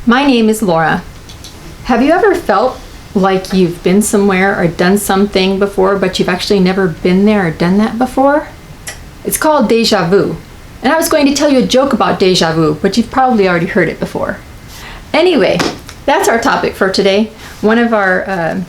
My name is Laura. Have you ever felt like you've been somewhere or done something before, but you've actually never been there or done that before? It's called deja vu. And I was going to tell you a joke about deja vu, but you've probably already heard it before. Anyway, that's our topic for today. One of our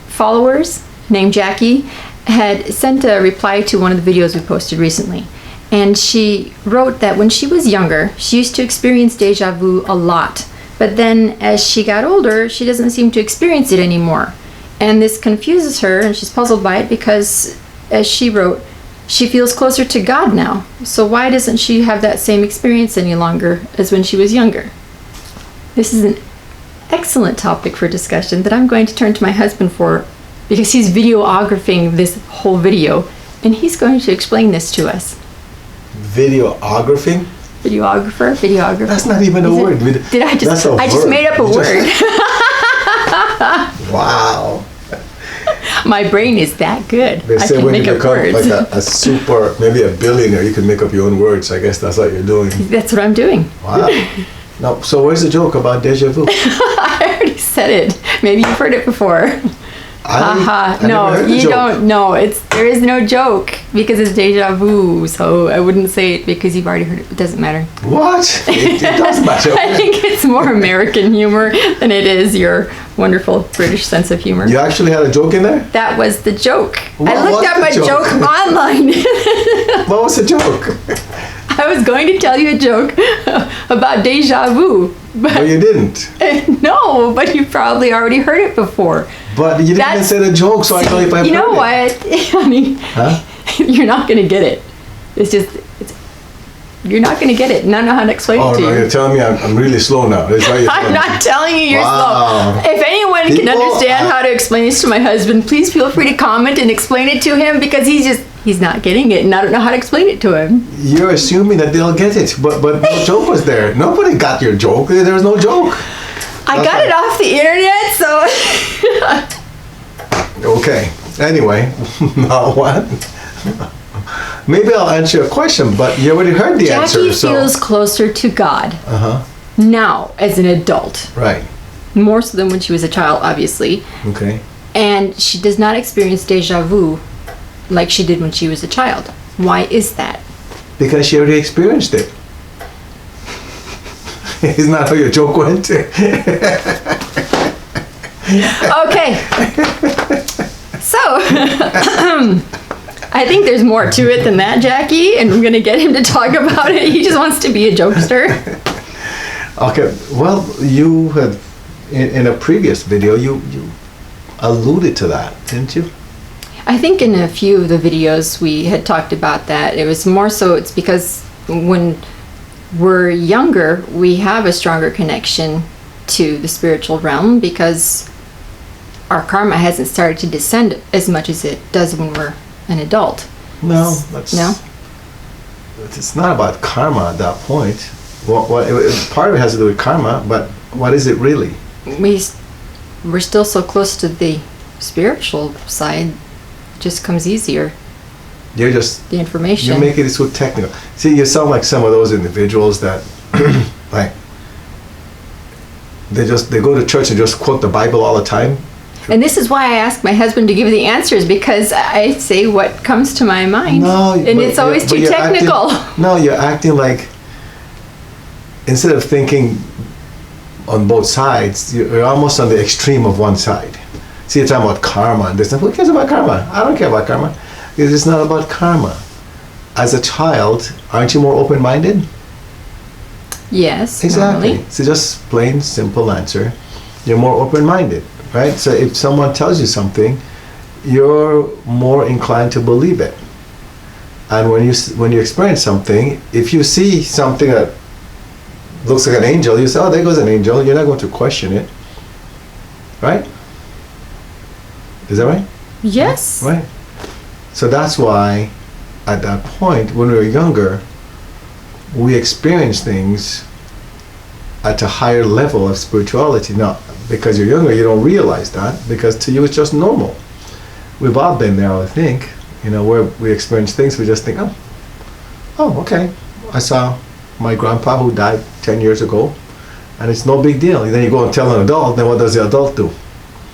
followers named Jackie had sent a reply to one of the videos we posted recently. And she wrote that when she was younger, she used to experience deja vu a lot. But then as she got older, she doesn't seem to experience it anymore. And this confuses her, and she's puzzled by it because, as she wrote, she feels closer to God now. So why doesn't she have that same experience any longer as when she was younger? This is an excellent topic for discussion that I'm going to turn to my husband for, because he's videographing this whole video, and he's going to explain this to us. Videographing? Videographer. That's not even a word. Did I just? I just made up a word. Wow. My brain is that good. They say I can when make you up become words. like a super, maybe a billionaire, you can make up your own words. I guess that's what you're doing. That's what I'm doing. Wow. No, so where's the joke about deja vu? I already said it. Maybe you've heard it before. I No, you don't. No, there is no joke because it's deja vu. So I wouldn't say it because you've already heard it. It doesn't matter. What? It does matter. I think it's more American humor than it is your wonderful British sense of humor. You actually had a joke in there? That was the joke. What I looked was up the a joke? joke online. What was the joke? I was going to tell you a joke about deja vu. But you didn't. No, but you probably already heard it before. But you didn't even say the joke, so I thought if I heard it. You know what? Honey, Huh? you're not going to get it. You're not going to get it. And I don't know how to explain it Oh, to no, you. you're telling me I'm really slow now. Is that what I'm not telling you you're Wow. slow. If anyone can understand how to explain this to my husband, please feel free to comment and explain it to him, because he's not getting it and I don't know how to explain it to him. You're assuming that they'll get it, but no joke was there. Nobody got your joke. There was no joke. I got it off the internet, so... Okay. Anyway, now what? Maybe I'll answer your question, but you already heard the answer. Jackie feels closer to God now as an adult. Right. More so than when she was a child, obviously. Okay. And she does not experience deja vu like she did when she was a child. Why is that? Because she already experienced it. Isn't that how your joke went? Okay. So, I think there's more to it than that, Jackie, and I'm going to get him to talk about it. He just wants to be a jokester. Okay. Well, you had, in a previous video, you alluded to that, didn't you? I think in a few of the videos we had talked about that. It was more so it's because when we're younger, we have a stronger connection to the spiritual realm because our karma hasn't started to descend as much as it does when we're an adult. No, No? It's not about karma at that point. Part of it has to do with karma, but what is it really? We're still so close to the spiritual side. It just comes easier. You're just... The information. You're making it so technical. See, you sound like some of those individuals that, like, they go to church and just quote the Bible all the time. And this is why I ask my husband to give the answers, because I say what comes to my mind. And it's always too technical. You're acting like, instead of thinking on both sides, you're almost on the extreme of one side. See, you're talking about karma and this. Who cares about karma? I don't care about karma. Because it's not about karma. As a child, aren't you more open-minded? Yes, Exactly. normally. So just plain, simple answer. You're more open-minded, right? So if someone tells you something, you're more inclined to believe it. And when you experience something, if you see something that looks like an angel, you say, oh, there goes an angel. You're not going to question it. Right? Is that right? Yes. Right. So that's why, at that point, when we were younger, we experience things at a higher level of spirituality. Now, because you're younger, you don't realize that, because to you it's just normal. We've all been there, I think, where we experience things, we just think, oh, okay. I saw my grandpa who died 10 years ago, And it's no big deal. And then you go and tell an adult, then what does the adult do?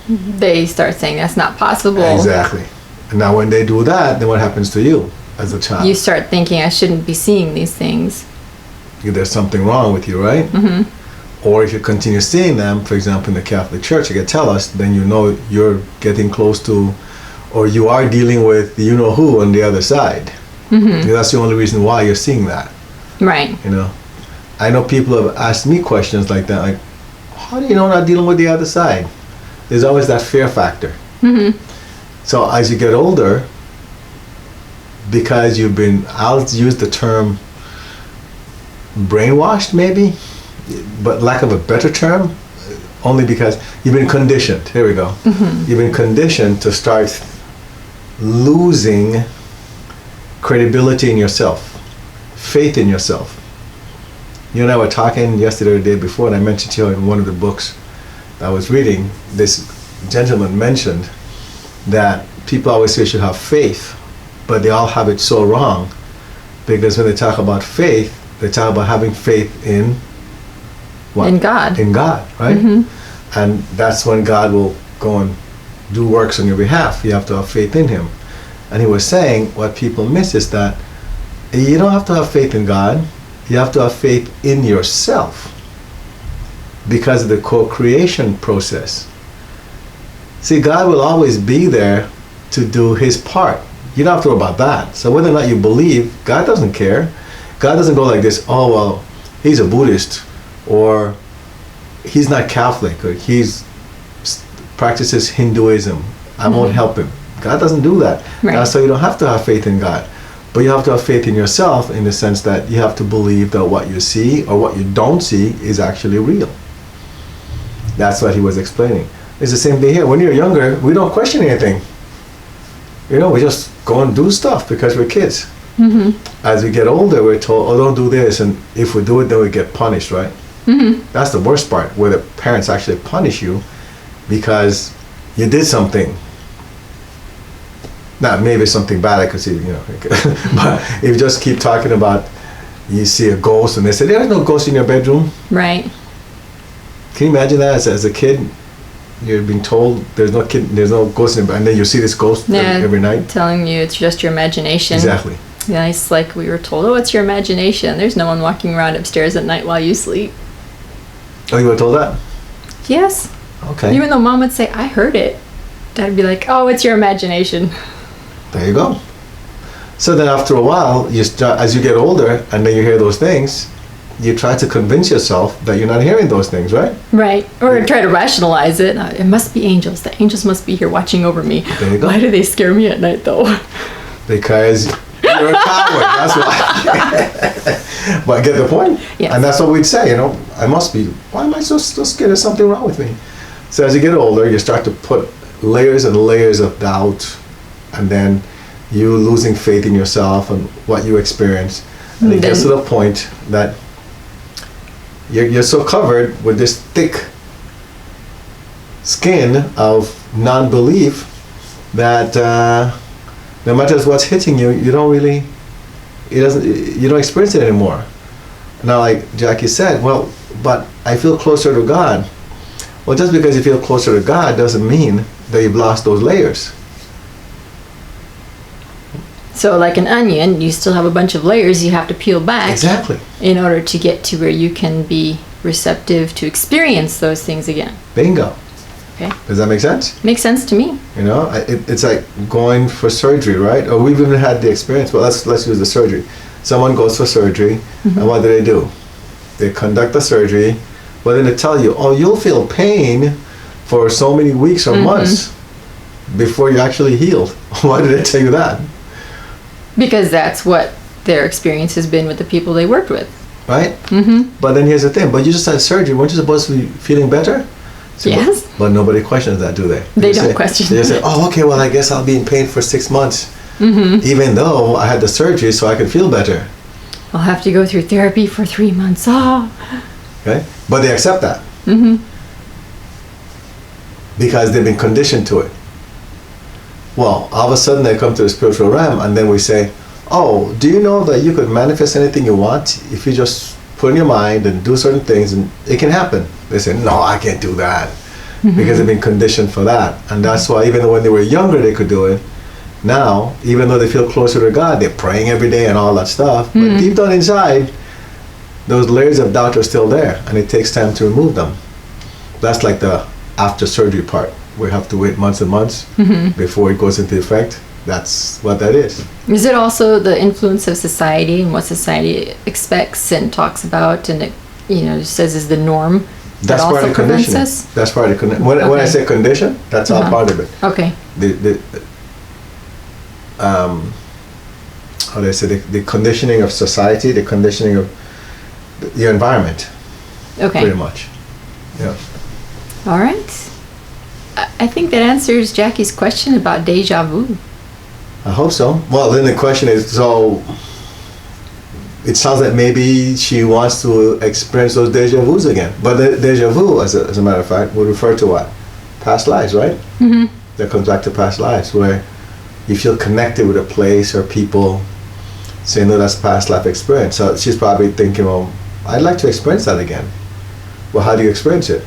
They start saying that's not possible. Exactly. And now when they do that, then what happens to you as a child? You start thinking I shouldn't be seeing these things. There's something wrong with you, right? Or if you continue seeing them, for example, in the Catholic Church, you can tell us, then you know you're getting close to, or you are dealing with the you-know-who on the other side. That's the only reason why you're seeing that. Right. You know, I know people have asked me questions like that, like, how do you know I'm not dealing with the other side? There's always that fear factor. So as you get older, because you've been, I'll use the term brainwashed maybe, but lack of a better term, only because you've been conditioned. Here we go. You've been conditioned to start losing credibility in yourself, faith in yourself. You and I were talking yesterday or the day before, and I mentioned to you in one of the books I was reading, this gentleman mentioned that people always say you should have faith, but they all have it so wrong, because when they talk about faith, they talk about having faith in what? In God. In God, right? And that's when God will go and do works on your behalf. You have to have faith in Him. And he was saying what people miss is that you don't have to have faith in God. You have to have faith in yourself because of the co-creation process. See, God will always be there to do His part. You don't have to worry about that. So whether or not you believe, God doesn't care. God doesn't go like this, oh, well, he's a Buddhist, or he's not Catholic, or he's practices Hinduism. I won't help him. God doesn't do that. Right. So you don't have to have faith in God. But you have to have faith in yourself in the sense that you have to believe that what you see or what you don't see is actually real. That's what he was explaining. It's the same thing here. When you're younger, we don't question anything. You know, we just go and do stuff because we're kids. As we get older, we're told, oh, don't do this. And if we do it, then we get punished, right? That's the worst part, where the parents actually punish you because you did something. Not maybe something bad I could see, you know. But if you just keep talking about, you see a ghost and they say, there's no ghost in your bedroom. Right. Can you imagine that as a kid? You're being told there's no ghost in your bedroom, and then you see this ghost every night? Telling you it's just your imagination. Exactly. Yeah, it's like we were told, oh, it's your imagination. There's no one walking around upstairs at night while you sleep. Oh, you were told that? Yes. Okay. Even though Mom would say, I heard it, Dad would be like, oh, it's your imagination. There you go. So then after a while, as you get older and then you hear those things, you try to convince yourself that you're not hearing those things, right? Right. Or try to rationalize it. It must be angels. The angels must be here watching over me. There you go. Why do they scare me at night, though? Because you're a coward. That's why. But get the point? Yes. And that's what we'd say, you know, why am I so scared? There's something wrong with me. So as you get older, you start to put layers and layers of doubt, and then you losing faith in yourself and what you experience. And it gets to the point that you're so covered with this thick skin of non-belief that no matter what's hitting you, you don't experience it anymore. Now, like Jackie said, well, but I feel closer to God. Well, just because you feel closer to God doesn't mean that you've lost those layers. So like an onion, you still have a bunch of layers you have to peel back. Exactly. In order to get to where you can be receptive to experience those things again. Bingo. Okay. Does that make sense? Makes sense to me. You know, it's like going for surgery, right? Or we've even had the experience. Well, let's use the surgery. Someone goes for surgery, and what do? They conduct the surgery, but then they tell you, oh, you'll feel pain for so many weeks or months before you're actually healed. Why did they tell you that? Because that's what their experience has been with the people they worked with. Right? But then here's the thing. But you just had surgery. Weren't you supposed to be feeling better? So, yes. But nobody questions that, do they? They don't question They just say, oh, okay, well, I guess I'll be in pain for 6 months. Even though I had the surgery so I could feel better. I'll have to go through therapy for 3 months. Oh. Okay? But they accept that. Because they've been conditioned to it. Well, all of a sudden they come to the spiritual realm and then we say, oh, do you know that you could manifest anything you want if you just put in your mind and do certain things, and it can happen. They say, no, I can't do that, because they've been conditioned for that. And that's why even though when they were younger they could do it, now, even though they feel closer to God, they're praying every day and all that stuff, but deep down inside, those layers of doubt are still there, and it takes time to remove them. That's like the after surgery part. We have to wait months and months before it goes into effect. That's what that is. Is it also the influence of society and what society expects and talks about, and it says is the norm? That's part of the conditioning. That's part of the conditioning. When I say condition, that's all part of it. Okay. How do I say, the conditioning of society, the conditioning of your environment. Okay. Pretty much. Yeah. All right. I think that answers Jackie's question about deja vu. I hope so. Well, then the question is, so it sounds like maybe she wants to experience those deja vus again. But the deja vu, as a matter of fact, would refer to what? Past lives, right? That comes back to past lives, where you feel connected with a place or people, saying, no, that's past life experience. So she's probably thinking, well, I'd like to experience that again. Well, how do you experience it?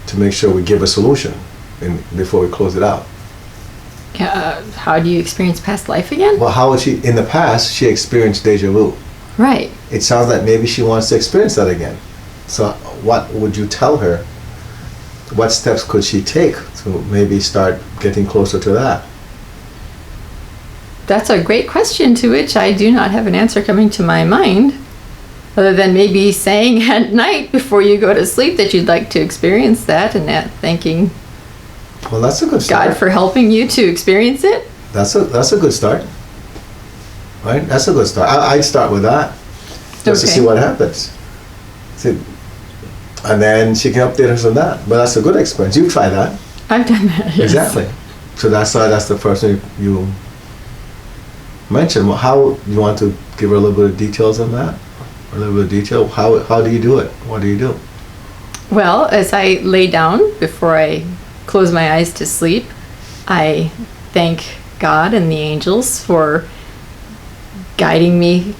To make sure we give a solution before we close it out. How do you experience past life again? Well, how would she, in the past, she experienced deja vu. Right. It sounds like maybe she wants to experience that again. So what would you tell her? What steps could she take to maybe start getting closer to that? That's a great question to which I do not have an answer coming to my mind, other than maybe saying at night before you go to sleep that you'd like to experience that, and that thanking Well, that's a good start. God for helping you to experience it. That's a good start. Right? That's a good start. I'd start with that, just to see what happens. See, and then she can update us on that. But that's a good experience. You try that. I've done that. Yes. Exactly. So that's the first thing you mentioned. Well, how you want to give her a little bit of details on that? A little bit of detail. How do you do it? What do you do? Well, as I lay down before I close my eyes to sleep, I thank God and the angels for guiding me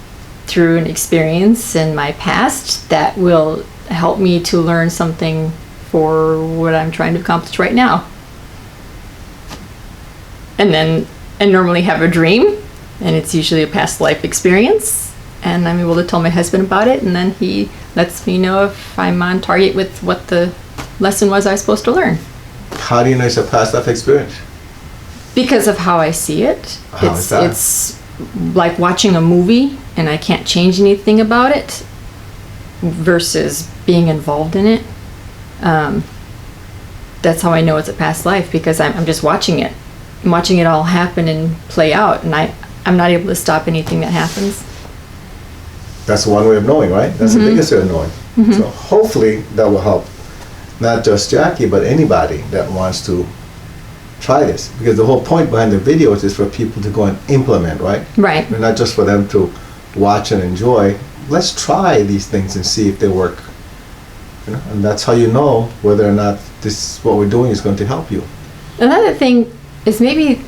through an experience in my past that will help me to learn something for what I'm trying to accomplish right now. And then I normally have a dream, and it's usually a past life experience, and I'm able to tell my husband about it, and then he lets me know if I'm on target with what the lesson was I was supposed to learn. How do you know it's a past life experience? Because of how I see it. How is that? It's like watching a movie and I can't change anything about it versus being involved in it. That's how I know it's a past life, because I'm just watching it. I'm watching it all happen and play out, and I'm not able to stop anything that happens. That's one way of knowing, right? That's the biggest way of knowing. So hopefully that will help not just Jackie, but anybody that wants to try this. Because the whole point behind the videos is for people to go and implement, right? Right. And not just for them to watch and enjoy. Let's try these things and see if they work. And that's how you know whether or not this what we're doing is going to help you. Another thing is maybe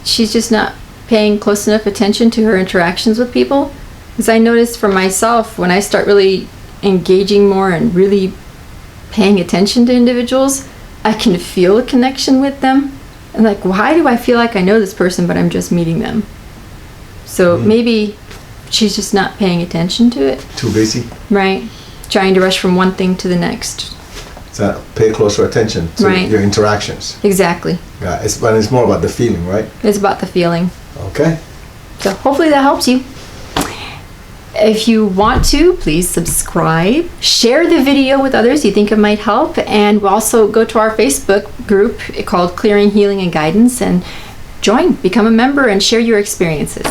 she's just not paying close enough attention to her interactions with people. Because I noticed for myself, when I start really engaging more and really paying attention to individuals, I can feel a connection with them. And like, why do I feel like I know this person, but I'm just meeting them? So maybe she's just not paying attention to it. Too busy. Right. Trying to rush from one thing to the next. So pay closer attention to your interactions. Exactly. Yeah, it's more about the feeling, right? It's about the feeling. Okay. So hopefully that helps you. If you want to, please subscribe. Share the video with others you think it might help. And also go to our Facebook group called Clearing Healing and Guidance and join, become a member, and share your experiences.